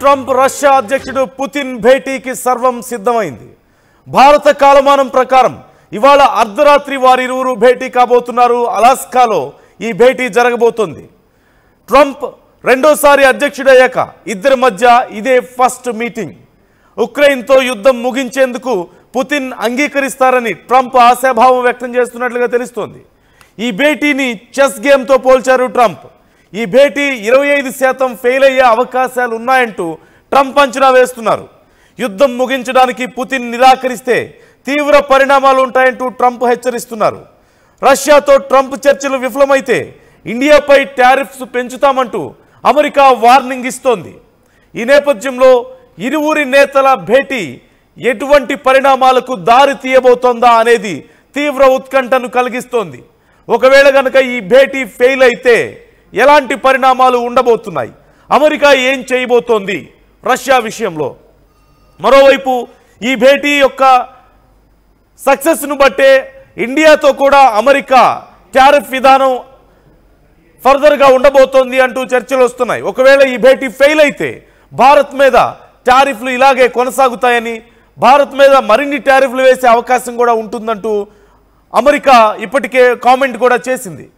Trump Russia అధ్యక్షుడు Putin భేటీకి సర్వం సిద్ధమైంది. భారత కాలమానం ప్రకారం ఇవాళ అర్ధరాత్రి వారిరువురు భేటీ కాబోతున్నారు. అలాస్కాలో ఈ భేటీ జరగబోతోంది. ట్రంప్ రెండోసారి అధ్యక్షుడయ్యాక ఇద్దరి మధ్య ఇదే ఫస్ట్ మీటింగ్. ఉక్రెయిన్తో యుద్ధం ముగించేందుకు పుతిన్ అంగీకరిస్తారని ట్రంప్ ఆశాభావం వ్యక్తం చేస్తున్నట్లుగా తెలుస్తోంది. ఈ భేటీని చెస్ గేమ్తో పోల్చారు ట్రంప్. ఈ భేటీ 25% ఫెయిల్ అయ్యే అవకాశాలు ఉన్నాయంటూ ట్రంప్ అంచనా వేస్తున్నారు. యుద్ధం ముగించడానికి పుతిన్ నిరాకరిస్తే తీవ్ర పరిణామాలు ఉంటాయంటూ ట్రంప్ హెచ్చరిస్తున్నారు. రష్యాతో ట్రంప్ చర్చలు విఫలమైతే ఇండియాపై టారిఫ్స్ పెంచుతామంటూ అమెరికా వార్నింగ్ ఇస్తోంది. ఈ నేపథ్యంలో ఇరువురి నేతల భేటీ ఎటువంటి పరిణామాలకు దారి తీయబోతోందా అనేది తీవ్ర ఉత్కంఠను కలిగిస్తోంది. ఒకవేళ గనక ఈ భేటీ ఫెయిల్ అయితే ఎలాంటి పరిణామాలు ఉండబోతున్నాయి, అమెరికా ఏం చేయబోతోంది రష్యా విషయంలో? మరోవైపు ఈ భేటీ యొక్క సక్సెస్ను బట్టే ఇండియాతో కూడా అమెరికా టారిఫ్ విధానం ఫర్దర్గా ఉండబోతోంది అంటూ చర్చలు వస్తున్నాయి. ఒకవేళ ఈ భేటీ ఫెయిల్ అయితే భారత్ మీద టారిఫ్లు ఇలాగే కొనసాగుతాయని, భారత్ మీద మరిన్ని టారిఫ్లు వేసే అవకాశం కూడా ఉంటుందంటూ అమెరికా ఇప్పటికే కామెంట్ కూడా చేసింది.